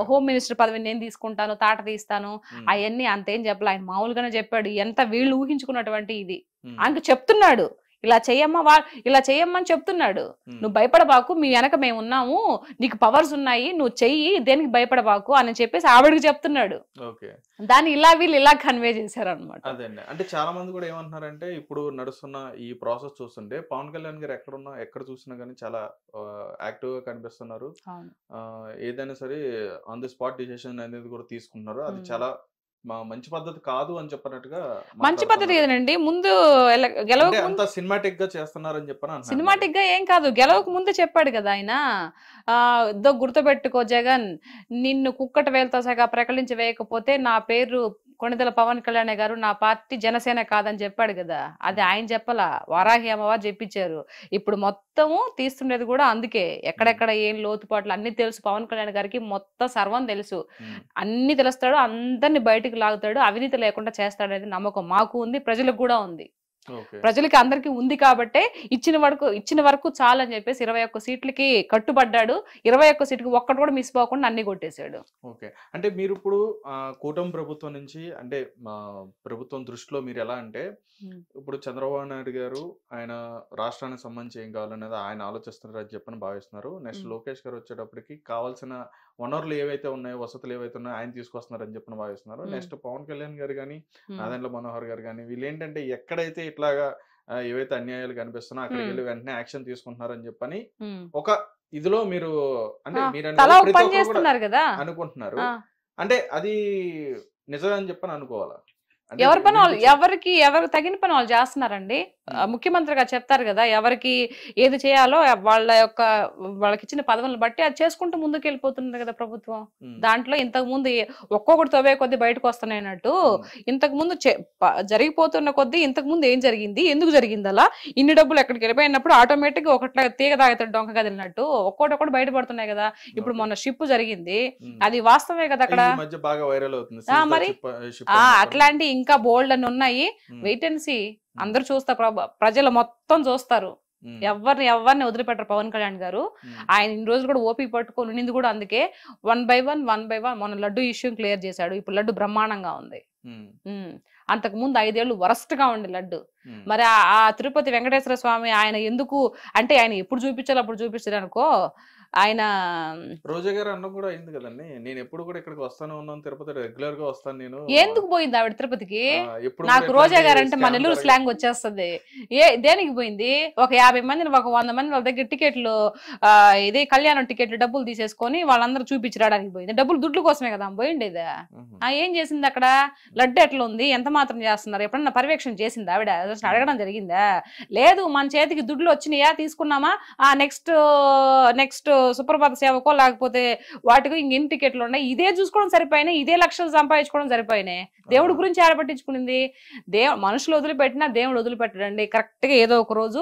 హోమ్ మినిస్టర్ పదవిని నేను తీసుకుంటాను, తాట తీస్తాను, అవన్నీ అంతేం చెప్పలే. ఆయన మామూలుగానే చెప్పాడు. ఎంత వీళ్ళు ఊహించుకున్నటువంటి ఇది ఆయనకు చెప్తున్నాడు. ఇలా చెయ్యమ్మని చెప్తున్నాడు. నువ్వు భయపడబాకు, మీ వెనక మేము ఉన్నాము, నీకు పవర్స్ ఉన్నాయి, నువ్వు చెయ్యి, దేనికి భయపడబాకు అని చెప్పేసి ఆవిడకి చెప్తున్నాడు. దాన్ని వీళ్ళు ఇలా కన్వే చేశారు అనమాట. అదే అంటే చాలా మంది కూడా ఏమంటున్నారంటే, ఇప్పుడు నడుస్తున్న ఈ ప్రాసెస్ చూస్తుంటే పవన్ కళ్యాణ్ గారు ఎక్కడ చూసినా కానీ చాలా యాక్టివ్ గా కనిపిస్తున్నారు. ఏదైనా సరే ఆన్ ది స్పాట్ డిసిషన్ అనేది కూడా తీసుకుంటున్నారు. అది చాలా మంచి పద్ధతి కాదు అని చెప్పినట్టుగా. మంచి పద్ధతి ఏదండి, ముందు గెలవక సినిమాటిక్ గా చేస్తున్నారని చెప్పని. సినిమాటిక్ గా ఏం కాదు, గెలవక ముందు చెప్పాడు కదా ఆయన. గుర్తుపెట్టుకో జగన్, నిన్ను కుక్కట వేలతో సగా ప్రకటించి వేయకపోతే నా పేరు కొణిదెల పవన్ కళ్యాణ్ గారు, నా పార్టీ జనసేన కాదని చెప్పాడు కదా. అది ఆయన చెప్పలా, వారాహి అమ్మవారు చెప్పించారు. ఇప్పుడు మొత్తము తీస్తుండేది కూడా అందుకే. ఎక్కడెక్కడ ఏం లోతుపాట్లు అన్ని తెలుసు పవన్ కళ్యాణ్ గారికి, మొత్తం సర్వం తెలుసు, అన్ని తెలుస్తాడు, అందరిని బయటికి లాగుతాడు, అవినీతి లేకుండా చేస్తాడు అనేది నమ్మకం మాకు ఉంది, ప్రజలకు కూడా ఉంది. ప్రజలకి అందరికి ఉంది కాబట్టే ఇచ్చిన వరకు చాలని చెప్పేసి 21 సీట్లకి కట్టుబడ్డాడు. 21 సీట్కి ఒక్కటి కూడా మిస్ పోకుండా అన్ని కొట్టేశాడు. ఓకే, అంటే మీరు ఇప్పుడు కూటమి ప్రభుత్వం నుంచి, అంటే ప్రభుత్వం దృష్టిలో మీరు ఎలా అంటే, ఇప్పుడు చంద్రబాబు నాయుడు గారు ఆయన రాష్ట్రానికి సంబంధించి ఏం కావాలనేది ఆయన ఆలోచిస్తున్నారు అని చెప్పని భావిస్తున్నారు. నెక్స్ట్ లోకేష్ గారు వచ్చేటప్పటికి కావాల్సిన వనరులు ఏవైతే ఉన్నాయో, వసతులు ఏవైతే ఉన్నాయో ఆయన తీసుకొస్తున్నారు అని చెప్పని భావిస్తున్నారు. నెక్స్ట్ పవన్ కళ్యాణ్ గారు కానీ, నాదెండ్ల మనోహర్ గారు కానీ, వీళ్ళు ఏంటంటే ఎక్కడైతే ఇట్లాగా ఏవైతే అన్యాయాలు కనిపిస్తున్నా అక్కడికి వెళ్ళి వెంటనే యాక్షన్ తీసుకుంటున్నారు అని చెప్పని ఒక ఇదిలో మీరు అంటే మీరు అనుకుంటున్నారు. అంటే అది నిజమని చెప్పని అనుకోవాలా? ఎవరి పని వాళ్ళు ఎవరికి తగిన పని వాళ్ళు చేస్తున్నారండి. ముఖ్యమంత్రిగా చెప్తారు కదా, ఎవరికి ఏది చేయాలో వాళ్ళకి ఇచ్చిన పదవులను బట్టి అది చేసుకుంటూ ముందుకు వెళ్ళిపోతున్నారు కదా ప్రభుత్వం. దాంట్లో ఇంతకు ముందు ఒక్కొక్కటి తవ్వే కొద్ది బయటకు వస్తున్నాయన్నట్టు ఇంతకు ముందు జరిగిపోతున్న కొద్ది ఇంతకు ముందు ఏం జరిగింది, ఎందుకు జరిగింది, అలా ఇన్ని డబ్బులు ఎక్కడికి వెళ్ళిపోయినప్పుడు ఆటోమేటిక్ గా ఒకటి తీగ తాగుతాడు డొంక కదిలినట్టు ఒక్కొక్కటి బయటపడుతున్నాయి కదా. ఇప్పుడు మొన్న షిప్ జరిగింది, అది వాస్తవమే కదా. అక్కడ మరి అట్లాంటి ఇంకా బోల్డ్ అని ఉన్నాయి. వెయిట్ అండ్ సీ, అందరు చూస్తారు, ప్రజలు మొత్తం చూస్తారు. ఎవరిని వదిలిపెట్టరు పవన్ కళ్యాణ్ గారు. ఆయన ఇన్ని రోజులు కూడా ఓపిక పట్టుకొని ఉన్నింది కూడా అందుకే. 1 by 1 మొన్న లడ్డు ఇష్యూ క్లియర్ చేశాడు. ఇప్పుడు లడ్డు బ్రహ్మాండంగా ఉంది. అంతకు ముందు 5 ఏళ్ళు వరస్ట్ గా ఉండే లడ్డు. మరి ఆ తిరుపతి వెంకటేశ్వర స్వామి ఆయన ఎందుకు అంటే, ఆయన ఎప్పుడు చూపించాలో అప్పుడు చూపించారు అనుకో. ఆయన రోజా గారు అన్న కూడా అయింది కదండి, నేను ఎప్పుడు కూడా ఇక్కడికి వస్తానే ఉన్నాను, తిరుపతి రెగ్యులర్ గా వస్తాను నేను. ఎందుకు పోయింది ఆవిడ తిరుపతికి? ఎప్పుడు నాకు కూడా రోజా ఇట్లాంటి గారు అంటే మన స్కామ్ నెల్లూరు స్లాంగ్ వచ్చేస్తుంది. దేనికి పోయింది? ఒక 50 మందిని, ఒక 100 మంది వాళ్ళ దగ్గర టికెట్లు ఇదే కళ్యాణం టికెట్లు డబ్బులు తీసేసుకొని వాళ్ళందరూ చూపించి రావడానికి పోయింది. డబ్బులు దుడ్లు కోసమే కదా పోయిండేదా? ఏం చేసింది అక్కడ? లడ్డు ఎట్లా ఉంది, ఎంత మాత్రం చేస్తున్నారు, ఎప్పుడన్నా పర్యవేక్షణ చేసింది ఆవిడ? అసలు అడగడం జరిగిందా? లేదు. మన చేతికి దుడ్లు వచ్చినాయా, తీసుకున్నామా, నెక్స్ట్ సుప్రభాత సేవకో లేకపోతే వాటికో ఇంకెన్ని టికెట్లు ఉన్నాయి, ఇదే చూసుకోవడం సరిపోయినాయి, ఇదే లక్షలు సంపాదించుకోవడం సరిపోయినాయి. దేవుడి గురించి ఆడపట్టించుకునింది. మనుషులు వదిలిపెట్టినా దేవుడు వదిలిపెట్టడండి. కరెక్ట్ గా ఏదో ఒక రోజు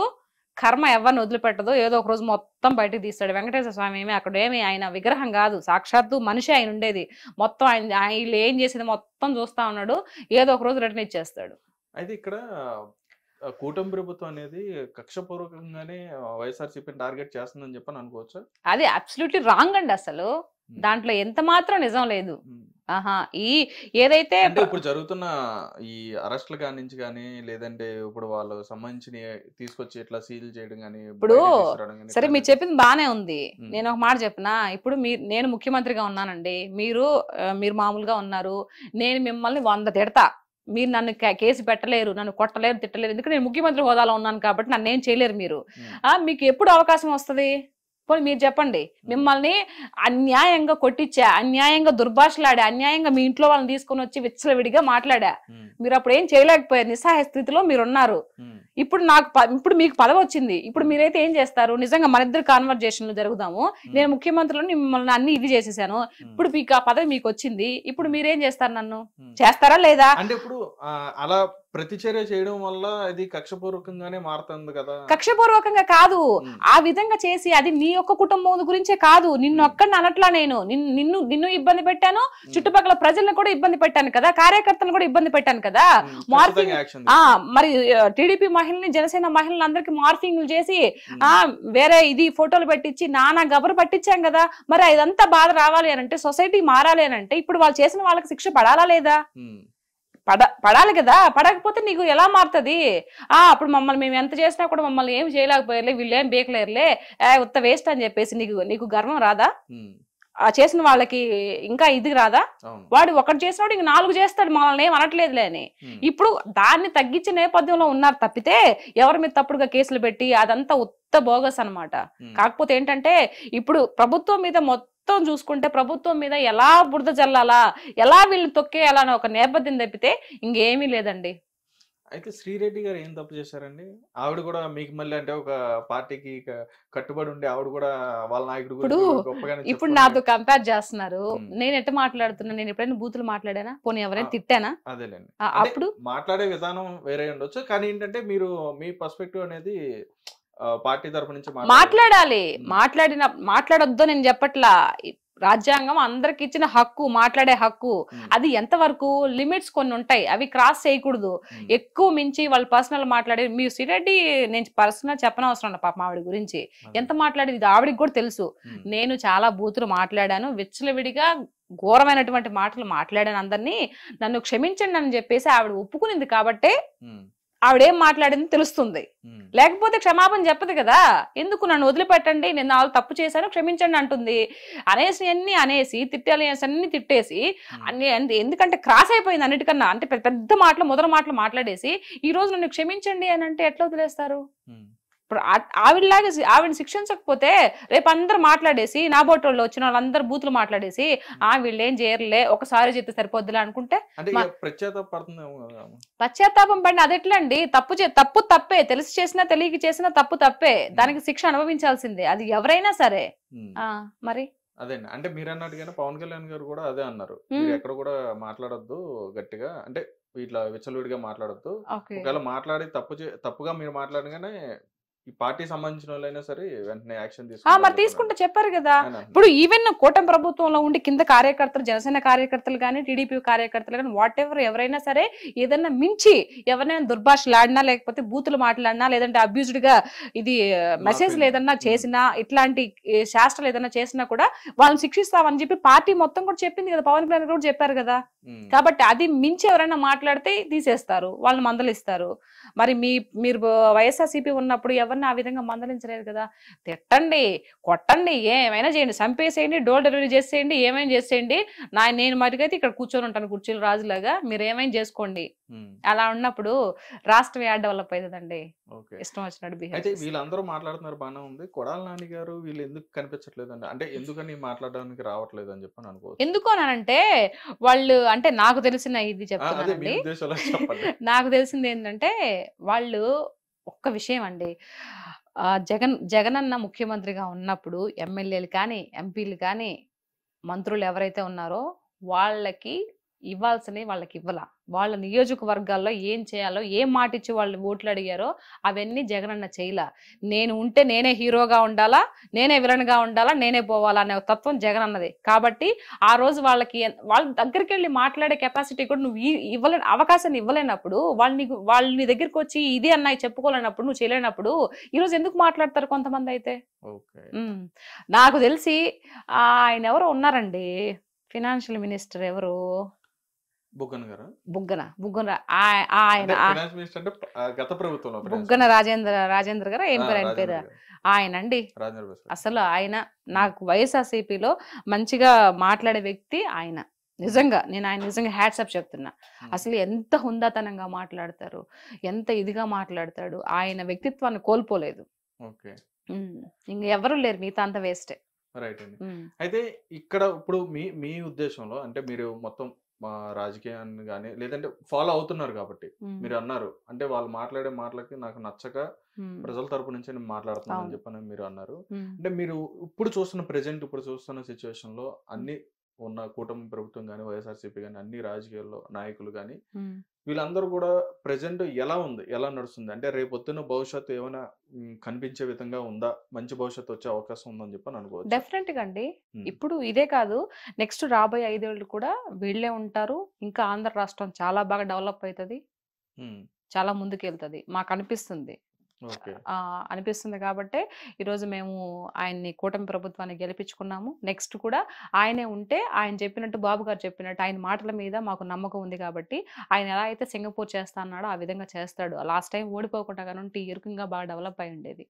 కర్మ ఎవరిని వదిలిపెట్టదు, ఏదో ఒక రోజు మొత్తం బయటకు తీస్తాడు. వెంకటేశ్వర స్వామి ఏమి అక్కడ ఏమి ఆయన విగ్రహం కాదు, సాక్షాత్తు మనిషి ఆయన ఉండేది. మొత్తం ఆయన వీళ్ళు ఏం చేసేది మొత్తం చూస్తా ఉన్నాడు. ఏదో ఒక రోజు రిటర్న్ ఇచ్చేస్తాడు. అయితే ఇక్కడ కూటమి ప్రభుత్వం అనేది కక్షపూర్వకంగానే వైఎస్ఆర్సీపీని టార్గెట్ చేస్తుందని చెప్పని అనుకోవచ్చు. అది అబ్సల్యూట్లీ రాంగ్ అండి. అసలు దాంట్లో ఎంత మాత్రం నిజం లేదు. ఏదైతే ఇప్పుడు జరుగుతున్న ఈ అరెస్టుల కాడి నుంచి కానీ, లేదంటే ఇప్పుడు వాళ్ళు సంబంధించిన తీసుకొచ్చి ఇట్లా సీల్ చేయడం కానీ, ఇప్పుడు సరే మీరు చెప్పింది బానే ఉంది. నేను ఒక మాట చెప్పనా, ఇప్పుడు నేను ముఖ్యమంత్రిగా ఉన్నానండి, మీరు మామూలుగా ఉన్నారు, నేను మిమ్మల్ని 100 తిడతా, మీరు నన్ను కేసు పెట్టలేరు, నన్ను కొట్టలేరు, తిట్టలేరు, ఎందుకంటే నేను ముఖ్యమంత్రి హోదాలో ఉన్నాను కాబట్టి నన్ను ఏం చేయలేరు మీరు. మీకు ఎప్పుడు అవకాశం వస్తుంది? పోనీ మీరు చెప్పండి. మిమ్మల్ని అన్యాయంగా కొట్టించా, అన్యాయంగా దుర్భాషలాడా, అన్యాయంగా మీ ఇంట్లో వాళ్ళని తీసుకొని వచ్చి విచ్చలవిడిగా మాట్లాడా, మీరు అప్పుడు ఏం చేయలేకపోయారు, నిస్సహాయ స్థితిలో మీరున్నారు. ఇప్పుడు మీకు పదవి వచ్చింది, ఇప్పుడు మీరైతే ఏం చేస్తారు? నిజంగా మన ఇద్దరు కాన్వర్జేషన్లు జరుగుదాము, నేను ముఖ్యమంత్రిలో మిమ్మల్ని అన్ని ఇది చేసేసాను, ఇప్పుడు మీకు ఆ పదవి మీకు వచ్చింది, ఇప్పుడు మీరేం చేస్తారు? నన్ను చేస్తారా లేదా? అంటే ఇప్పుడు అలా ప్రతిచర్య చేయడం వల్ల అది కక్షపూర్వకంగానే మారుతుంది కదా? కక్షపూర్వకంగా కాదు, ఆ విధంగా చేసి అది నీ యొక్క కుటుంబం గురించే కాదు, నిన్ను ఒక్కడిని అనట్లా, నేను నిన్ను ఇబ్బంది పెట్టాను, చుట్టుపక్కల ప్రజలను కూడా ఇబ్బంది పెట్టాను కదా, కార్యకర్తలను కూడా ఇబ్బంది పెట్టాను కదా. మార్ఫింగ్ మరి టీడీపీ మహిళని, జనసేన మహిళని అందరికి మార్ఫింగ్లు చేసి వేరే ఇది ఫోటోలు పెట్టించి నానా గబరు పట్టించాం కదా. మరి ఇదంతా బాధ రావాలి అని అంటే, సొసైటీ మారాలి అని అంటే, ఇప్పుడు వాళ్ళు చేసిన వాళ్ళకి శిక్ష పడాలా లేదా? పడాలి కదా. పడకపోతే నీకు ఎలా మారుతుంది? అప్పుడు మమ్మల్ని మేము ఎంత చేసినా కూడా మమ్మల్ని ఏమి చేయలేకపోయారులే, వీళ్ళు ఏం బేకలేరులే, ఉత్త వేస్ట్ అని చెప్పేసి నీకు గర్వం రాదా? చేసిన వాళ్ళకి ఇంకా ఇది రాదా? వాడు ఒకటి చేసినవాడు ఇంక 4 చేస్తాడు, మనల్ని ఏం అనట్లేదులే అని. ఇప్పుడు దాన్ని తగ్గించే నేపథ్యంలో ఉన్నారు తప్పితే ఎవరి మీద తప్పుడుగా కేసులు పెట్టి అదంతా ఉత్త బోగస్ అనమాట. కాకపోతే ఏంటంటే ఇప్పుడు ప్రభుత్వం మీద మొత్తం చూసుకుంటే, ప్రభుత్వం మీద ఎలా బురద జల్లాలా, ఎలా వీళ్ళని తొక్కేయాలా అని ఒక నేపథ్యం తప్పితే ఇంకేమీ లేదండి. అయితే శ్రీరెడ్డి గారు ఏం తప్పు చేశారండి? ఆవిడ కూడా మీకు మళ్ళీ అంటే ఒక పార్టీకి కట్టుబడి ఉండి ఆవిడ కూడా వాళ్ళ నాయకుడు ఇప్పుడు నాతో కంపేర్ చేస్తున్నారు. నేను ఎట్లా మాట్లాడుతున్నా? నేను ఎప్పుడైనా బూతులు మాట్లాడానా? పోనీ ఎవరైనా తిట్టానా? అదేలేండి, అప్పుడు మాట్లాడే విధానం వేరే ఉండొచ్చు, కానీ ఏంటంటే మీరు మీ పర్స్పెక్టివ్ అనేది పార్టీ తరపు నుంచి మాట్లాడాలి. మాట్లాడొద్దు నేను చెప్పట్లా. రాజ్యాంగం అందరికి ఇచ్చిన హక్కు, మాట్లాడే హక్కు. అది ఎంతవరకు లిమిట్స్ కొన్ని ఉంటాయి, అవి క్రాస్ చేయకూడదు. ఎక్కువ మించి వాళ్ళు పర్సనల్ మాట్లాడే, మీరు శ్రీరెడ్డి నేను పర్సనల్ చెప్పనవసరం పాప ఆవిడ గురించి ఎంత మాట్లాడేది ఇది ఆవిడకి కూడా తెలుసు. నేను చాలా బూతులు మాట్లాడాను, విచ్చలవిడిగా ఘోరమైనటువంటి మాటలు మాట్లాడాను, అందరినీ నన్ను క్షమించండి అని చెప్పేసి ఆవిడ ఒప్పుకునింది కాబట్టే ఆవిడేం మాట్లాడింది తెలుస్తుంది. లేకపోతే క్షమాపణ చెప్పదు కదా. ఎందుకు నన్ను వదిలిపెట్టండి, నేను నాలుగు తప్పు చేశాను క్షమించండి అంటుంది. అనేసి తిట్టాలి అన్ని తిట్టేసి ఎందుకంటే క్రాస్ అయిపోయింది అన్నిటికన్నా. అంటే పెద్ద మాటలు మొదల మాటలు మాట్లాడేసి ఈ రోజు నన్ను క్షమించండి అని అంటే ఎట్లా వదిలేస్తారు? ఇప్పుడు ఆవిడని శిక్షించకపోతే రేపు అందరు మాట్లాడేసి, నా బోటోళ్ళు వచ్చిన వాళ్ళందరూ బూతులు మాట్లాడేసి వీళ్ళు ఏం చేయరులే, ఒకసారి చెప్తే సరిపోద్దులే అనుకుంటే పశ్చాత్తాపం పడిన అది ఎట్లా అండి? తప్పు తప్పే, తెలిసి చేసినా తెలియక చేసినా తప్పు తప్పే, దానికి శిక్ష అనుభవించాల్సిందే, అది ఎవరైనా సరే. మరి అదే అంటే మీరు అన్నట్టుగానే పవన్ కళ్యాణ్ గారు కూడా అదే అన్నారు, ఎక్కడ కూడా మాట్లాడొద్దు గట్టిగా, అంటే ఇట్లా విచ్చలవిడిగా మాట్లాడొద్దు, ఒకవేళ మాట్లాడి తప్పుగా మీరు మాట్లాడగానే ఈ పార్టీ సంబంధించిన వాళ్ళైనా సరే వెంటనే యాక్షన్ మరి తీసుకుంటే చెప్పారు కదా. ఇప్పుడు ఈవెన్ కూటమి ప్రభుత్వంలో ఉండి కింద కార్యకర్తలు, జనసేన కార్యకర్తలు కానీ, టీడీపీ కార్యకర్తలు కానీ, వాట్ ఎవర్ ఎవరైనా సరే ఏదైనా మించి ఎవరైనా దుర్భాషలాడినా, లేకపోతే బూతులు మాట్లాడినా, లేదంటే అబ్యూజ్డ్ గా ఇది మెసేజ్లు ఏదన్నా చేసినా, ఇట్లాంటి శాస్త్రాలు ఏదైనా చేసినా కూడా వాళ్ళని శిక్షిస్తామని చెప్పి పార్టీ మొత్తం కూడా చెప్పింది కదా, పవన్ కళ్యాణ్ కూడా చెప్పారు కదా. కాబట్టి అది మించి ఎవరైనా మాట్లాడితే తీసేస్తారు, వాళ్ళని మందలిస్తారు. మరి మీరు వైఎస్ఆర్సీపీ ఉన్నప్పుడు ఎవరిని ఆ విధంగా మందలించలేదు కదా. తిట్టండి, కొట్టండి, ఏమైనా చేయండి, చంపేసేయండి, డోర్ డెలివరీ చేసేయండి, ఏమైనా చేసేయండి, నేను మరికైతే ఇక్కడ కూర్చొని ఉంటాను కుర్చీలు రాజులాగా, మీరు ఏమైనా చేసుకోండి. అలా ఉన్నప్పుడు రాష్ట్రం యాడ్ డెవలప్ అవుతుందండి. ఇష్టం వచ్చినట్టు బిహేవ్. అయితే వీళ్ళందరూ మాట్లాడుతున్నారు, బాగానే ఉంది. కొడాలి నాని గారు వీళ్ళు ఎందుకు కనిపించట్లేదండి, అంటే ఎందుకని మాట్లాడడానికి రావట్లేదు అని చెప్పని అనుకోవచ్చు. ఎందుకోనంటే వాళ్ళు, అంటే నాకు తెలిసిన ఇది చెప్తున్నానండి, నాకు తెలిసింది ఏంటంటే వాళ్ళు ఒక్క విషయం అండి, జగనన్న ముఖ్యమంత్రిగా ఉన్నప్పుడు ఎమ్మెల్యేలు కానీ ఎంపీలు కానీ మంత్రులు ఎవరైతే ఉన్నారో వాళ్ళకి ఇవ్వాల్సినవి వాళ్ళకి ఇవ్వాల. వాళ్ళ నియోజకవర్గాల్లో ఏం చేయాలో, ఏం మాట ఇచ్చి వాళ్ళు ఓట్లు అడిగారో అవన్నీ జగనన్న చేయలా. నేను ఉంటే నేనే హీరోగా ఉండాలా, నేనే విలన్గా ఉండాలా, నేనే పోవాలా అనే తత్వం జగనన్నది. కాబట్టి ఆ రోజు వాళ్ళ దగ్గరికి వెళ్ళి మాట్లాడే కెపాసిటీ కూడా నువ్వు అవకాశాన్ని ఇవ్వలేనప్పుడు, వాళ్ళు నీ దగ్గరికి వచ్చి ఇది అన్నాయి చెప్పుకోలేనప్పుడు, నువ్వు చేయలేనప్పుడు ఈరోజు ఎందుకు మాట్లాడతారు కొంతమంది అయితే. నాకు తెలిసి ఆయన ఎవరో ఉన్నారండి, ఫినాన్షియల్ మినిస్టర్ ఎవరు, బుగ్గన రాజేంద్ర గారు ఏం పేరు ఆయన పేరు, ఆయన అండి. అసలు ఆయన నాకు వైఎస్ఆర్సీపీలో మంచిగా మాట్లాడే వ్యక్తి ఆయన. నిజంగా నేను ఆయన నిజంగా హ్యాట్సప్ చెప్తున్నా. అసలు ఎంత హుందాతనంగా మాట్లాడతారు, ఎంత ఇదిగా మాట్లాడతాడు, ఆయన వ్యక్తిత్వాన్ని కోల్పోలేదు. ఇంక ఎవరు లేరు, మిగతా అంత వేస్టే. రైట్ అండి. అయితే ఇక్కడ ఇప్పుడు మీ ఉద్దేశంలో, అంటే మీరు మొత్తం రాజకీయాన్ని కానీ లేదంటే ఫాలో అవుతున్నారు కాబట్టి మీరు అన్నారు, అంటే వాళ్ళు మాట్లాడే మాటలకి నాకు నచ్చక ప్రజల తరపు నుంచి నేను మాట్లాడుతున్నాను అని చెప్పని మీరు అన్నారు. అంటే మీరు ఇప్పుడు చూస్తున్న సిచ్యువేషన్ లో అన్ని ఉన్న కూటమి ప్రభుత్వం కానీ వైఎస్ఆర్సీపీ కానీ అన్ని రాజకీయాల్లో నాయకులు కానీ వీళ్ళందరూ కూడా ప్రెజెంట్ ఎలా నడుస్తుంది, అంటే రేపొద్దున భవిష్యత్తు ఏమైనా కనిపించే విధంగా ఉందా, మంచి భవిష్యత్తు వచ్చే అవకాశం ఉందని చెప్పని అనుకోవచ్చు. డెఫినెట్ గా అండి. ఇప్పుడు ఇదే కాదు, నెక్స్ట్ రాబోయే 5 ఏళ్ళు కూడా వీళ్ళే ఉంటారు. ఇంకా ఆంధ్ర రాష్ట్రం చాలా బాగా డెవలప్ అవుతుంది, చాలా ముందుకు వెళ్తుంది మాకు అనిపిస్తుంది. అనిపిస్తుంది కాబట్టి ఈరోజు మేము ఆయన్ని కూటమి ప్రభుత్వాన్ని గెలిపించుకున్నాము. నెక్స్ట్ కూడా ఆయనే ఉంటే ఆయన చెప్పినట్టు, బాబు గారు చెప్పినట్టు ఆయన మాటల మీద మాకు నమ్మకం ఉంది కాబట్టి ఆయన ఎలా అయితే సింగపూర్ చేస్తా అన్నాడో ఆ విధంగా చేస్తాడు. లాస్ట్ టైం ఓడిపోకుండా కానీ ఇరుకంగా బాగా డెవలప్ అయి ఉండేది.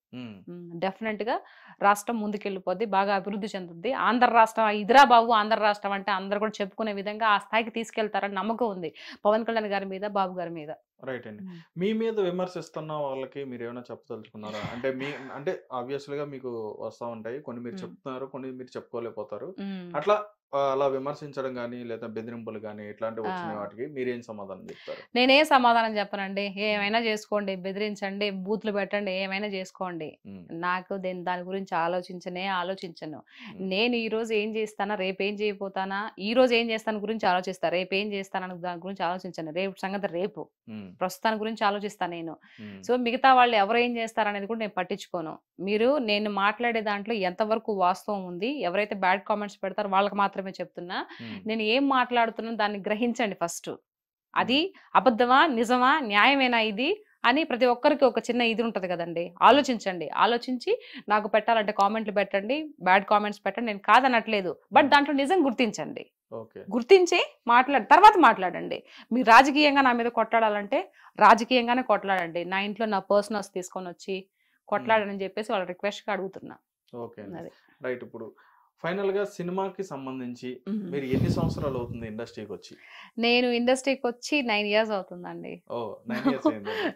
డెఫినెట్ గా రాష్ట్రం ముందుకెళ్ళిపోద్ది, బాగా అభివృద్ధి చెందుద్ది. ఆంధ్ర రాష్ట్రం ఇదిరా బాబు, ఆంధ్ర రాష్ట్రం అంటే అందరు కూడా చెప్పుకునే విధంగా ఆ స్థాయికి తీసుకెళ్తారని నమ్మకం ఉంది పవన్ కళ్యాణ్ గారి మీద, బాబు గారి మీద. రైట్ అండి. మీ మీద విమర్శిస్తున్న వాళ్ళకి మీరు ఏమైనా చెప్పదలుచుకున్నారా? అంటే ఆబ్వియస్లీ గా మీకు వస్తా ఉంటాయి, కొన్ని మీరు చెప్తున్నారు, కొన్ని మీరు చెప్పుకోలేకపోతారు. అలా విమర్శించడం కానీ లేదా బెదిరింపులు కానీ ఇట్లాంటివి వచ్చిన వాటికి మీరేం సమాధానం చెప్తారు? నేనేం సమాధానం చెప్పనండి. ఏమైనా చేసుకోండి, బెదిరించండి, బూత్లు పెట్టండి, ఏమైనా చేసుకోండి. నాకు దాని గురించి ఆలోచించను. నేను ఈ రోజు ఏం చేస్తానా, రేపు ఏం చేయబోతానా, ఈ రోజు ఏం చేస్తాను గురించి ఆలోచిస్తా, రేపు ఏం చేస్తాను దాని గురించి ఆలోచించను. రేపు సంగతి రేపు, ప్రస్తుతాని గురించి ఆలోచిస్తాను నేను. సో మిగతా వాళ్ళు ఎవరు ఏం చేస్తారనేది కూడా నేను పట్టించుకోను. నేను మాట్లాడే దాంట్లో ఎంతవరకు వాస్తవం ఉంది, ఎవరైతే బ్యాడ్ కామెంట్స్ పెడతారో వాళ్ళకి మాత్రమే చెప్తున్నా. నేను ఏం మాట్లాడుతున్నా దాన్ని గ్రహించండి ఫస్ట్. అది అబద్ధమా, నిజమా, న్యాయమేనా ఇది అని ప్రతి ఒక్కరికి ఒక చిన్న ఇది ఉంటది కదండి. ఆలోచించండి, ఆలోచించి నాకు పెట్టాలంటే కామెంట్లు పెట్టండి, బ్యాడ్ కామెంట్స్ పెట్టండి, నేను కాదనట్లేదు. బట్ దాంట్లో నిజం గుర్తించండి, గుర్తించి తర్వాత మాట్లాడండి. మీరు రాజకీయంగా నా మీద కొట్లాడాలంటే రాజకీయంగానే కొట్లాడండి. నా ఇంట్లో నా పర్సనల్స్ తీసుకొని వచ్చి కొట్లాడని చెప్పేసి వాళ్ళ రిక్వెస్ట్ గా అడుగుతున్నా. రైట్. ఇప్పుడు ఫైనల్ గా సినిమాకి సంబంధించి మీరు ఎన్ని సంవత్సరాలు అవుతుంది ఇండస్ట్రీకి వచ్చి? నేను ఇండస్ట్రీకి వచ్చి 9 years అవుతుందండి.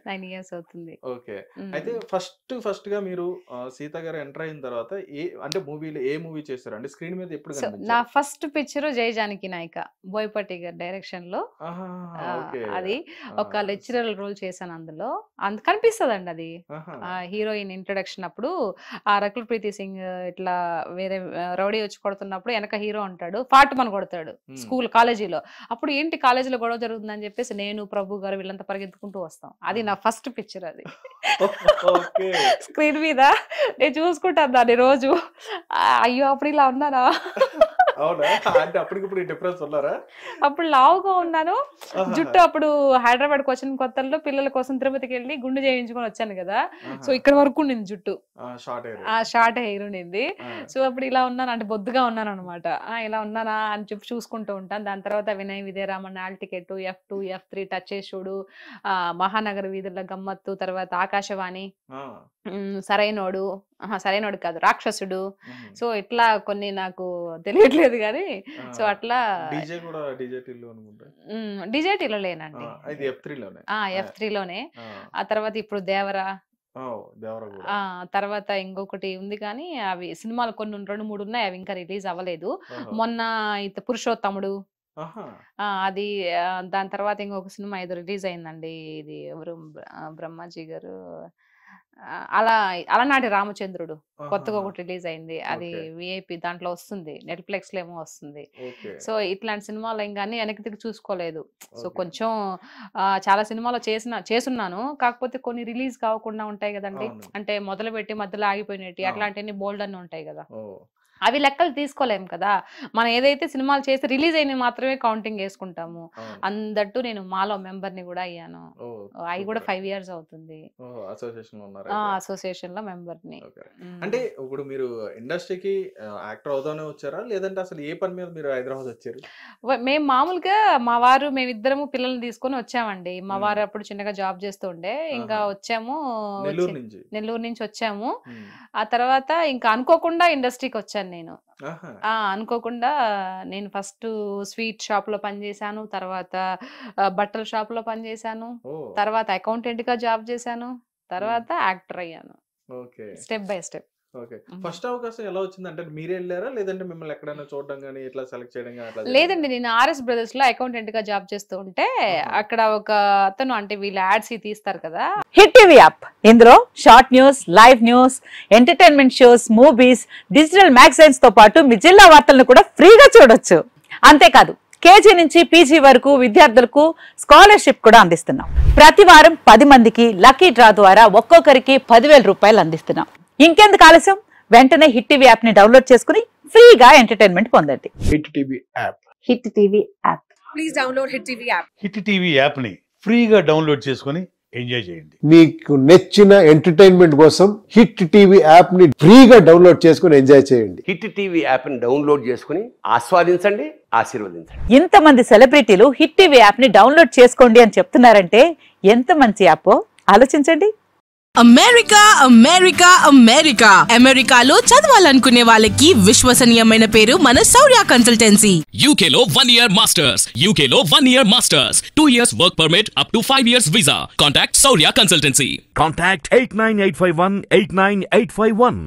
9 years అవుతుంది. ఓకే. అయితే ఫస్ట్ గా మీరు సీత గారు ఎంటర్ అయిన తర్వాత అంటే మూవీలో ఏ మూవీ చేశారు, అంటే స్క్రీన్ మీద ఎప్పుడు కనిపించారు? నా ఫస్ట్ పిక్చర్ జై జానకి నాయక, బోయపాటి గారి డైరెక్షన్ లో. అది ఒక లెక్చరల్ రోల్ చేశాను. అందులో కనిపిస్తుందండి అది హీరోయిన్ ఇంట్రడక్షన్ అప్పుడు. ఆ రకుల్ ప్రీతి సింగ్ ఇట్లా వేరే రౌడీ వచ్చి కొడుతున్నప్పుడు వెనక హీరో ఉంటాడు, ఫాటుమని కొడతాడు కాలేజీలో. అప్పుడు ఏంటి కాలేజీలో గొడవ జరుగుతుందని చెప్పేసి నేను, ప్రభు గారు వీళ్ళంతా పరిగెత్తుకుంటూ వస్తాం. అది నా ఫస్ట్ పిక్చర్. అది స్క్రీన్ మీద నేను చూసుకుంటాను దాన్ని రోజు. అయ్యో అప్పుడు ఇలా ఉన్నానా అవునా? అంటే అప్పటికిప్పుడు డిఫరెన్స్ ఉన్నారా? అప్పుడు లావుగా ఉన్నాను. జుట్టు అప్పుడు హైదరాబాద్కి వచ్చిన కొత్తల్లో పిల్లల కోసం తిరుపతికి వెళ్ళి గుండు చేయించుకొని వచ్చాను కదా. సో ఇక్కడ వరకు ఉండింది జుట్టు, షార్ట్ హెయిర్ ఉండింది. సో అప్పుడు ఇలా ఉన్నాను, అంటే బొద్దుగా ఉన్నాను అనమాట. ఇలా ఉన్నానా అని చెప్పి చూసుకుంటూ ఉంటాను. దాని తర్వాత Vinay Vijayaraman, all ticket, F2 F3, touch చేసి చూడు, మహానగర వీధుల గమ్మత్తు, తర్వాత ఆకాశవాణి, సరైనోడు కాదు రాక్షసుడు. సో ఇట్లా కొన్ని నాకు తెలియట్లేదు కానీ, సో అట్లా డిజేటీలో లేనండి, F3 లోనే. ఆ తర్వాత ఇప్పుడు దేవరా, తర్వాత ఇంకొకటి ఉంది కానీ అవి సినిమాలు కొన్ని 2-3 ఉన్నాయి, అవి ఇంకా రిలీజ్ అవ్వలేదు. మొన్న పురుషోత్తముడు, అది దాని తర్వాత ఇంకొక సినిమా ఏదో రిలీజ్ అయిందండి, ఇది ఎవరు బ్రహ్మాజీ గారు, అలనాటి రామచంద్రుడు కొత్తగా ఒకటి రిలీజ్ అయింది, అది విఐపి దాంట్లో వస్తుంది, నెట్ఫ్లిక్స్ లో ఏమో వస్తుంది. సో ఇట్లాంటి సినిమాలు ఇంకా వెనక్కి తిరిగి చూసుకోలేదు. సో కొంచెం చాలా సినిమాలు చేసున్నాను, కాకపోతే కొన్ని రిలీజ్ కాకుండా ఉంటాయి కదండి, అంటే మొదలు పెట్టి మధ్యలో ఆగిపోయినట్టు అట్లాంటివన్నీ బోల్డ్ అన్ని ఉంటాయి కదా, అవి లెక్కలు తీసుకోలేము కదా. మనం ఏదైతే సినిమాలు చేసి రిలీజ్ అయినవి మాత్రమే కౌంటింగ్ వేసుకుంటాము. అందట్టు నేను మాలో మెంబర్ని కూడా అయ్యాను, అవి కూడా 5 years అవుతుంది అసోసియేషన్ లో మెంబర్ని. అంటే ఇప్పుడు మీరు ఇండస్ట్రీకి యాక్టర్ అవుతానే వచ్చారా, లేదంటే అసలు ఏ పని మీద మీరు హైదరాబాద్ వచ్చారు? మేము మామూలుగా మా వారు మేమిద్దరము పిల్లల్ని తీసుకొని వచ్చామండి. మా వారు అప్పుడు చిన్నగా జాబ్ చేస్తూ ఉండే, ఇంకా వచ్చాము, నెల్లూరు నుంచి వచ్చాము. ఆ తర్వాత ఇంకా అనుకోకుండా ఇండస్ట్రీకి వచ్చాను నేను. అనుకోకుండా నేను ఫస్ట్ స్వీట్ షాప్ లో పనిచేశాను, తర్వాత బట్టల షాప్ లో పనిచేశాను, తర్వాత అకౌంటెంట్ గా జాబ్ చేశాను, తర్వాత యాక్టర్ అయ్యాను, స్టెప్ బై స్టెప్. ఫస్ట్ అవకాశం ఎలా వచ్చింది? అంటే మీరే వెళ్ళారా, లేదంటే మిమ్మల్ని ఎక్కడైనా చూడడం కానీ ఇట్లా సెలెక్ట్ చేయడం కానీ? లేదండి, నేను RS Brothers లో అకౌంటెంట్ గా జాబ్ చేస్తూ ఉంటే అక్కడ ఒక అతను, అంటే వీళ్ళు యాడ్స్ తీస్తారు కదా, హిట్ టీవీ యాప్. ఇందులో short news, live news, entertainment shows, movies, digital magazines తో పాటు మీ జిల్లా వార్తలను కూడా ఫ్రీగా చూడొచ్చు. అంతేకాదు KG నుంచి PG వరకు విద్యార్థులకు స్కాలర్షిప్ కూడా అందిస్తున్నాం. ప్రతి వారం 10 మందికి లక్కీ డ్రా ద్వారా ఒక్కొక్కరికి 10,000 రూపాయలు అందిస్తున్నాం. ఇంకెందుకు ఆలస్యం, వెంటనే హిట్ టీవీ యాప్ ని డౌన్లోడ్ చేసుకుని ఫ్రీగా ఎంటర్టైన్మెంట్ పొందండి. Hit TV app. Hit TV app. Please download hit TV app. Hit TV app ని ఫ్రీగా డౌన్లోడ్ చేసుకుని ఎంజాయ్ చేయండి. మీకు నచ్చిన ఎంటర్టైన్మెంట్ కోసం హిట్ టీవీ యాప్ ని ఫ్రీగా డౌన్లోడ్ చేసుకుని ఎంజాయ్ చేయండి. హిట్ టీవీ యాప్ ని డౌన్లోడ్ చేసుకుని ఆస్వాదించండి, ఆశీర్వదించండి. ఇంతమంది సెలబ్రిటీలు హిట్ టీవీ యాప్ ని డౌన్లోడ్ చేసుకోండి అని చెప్తున్నారంటే ఎంత మంచి యాప్ ఆలోచించండి. అమెరికాలో చదవాలనుకునే వాళ్ళకి విశ్వసనీయమైన పేరు మన శౌర్య కన్సల్టెన్సీ. UK లో 1 year masters, UK లో 1 year masters, 2 years work permit up to 5 years visa. Contact Saurya Consultancy. Contact 89851 89851.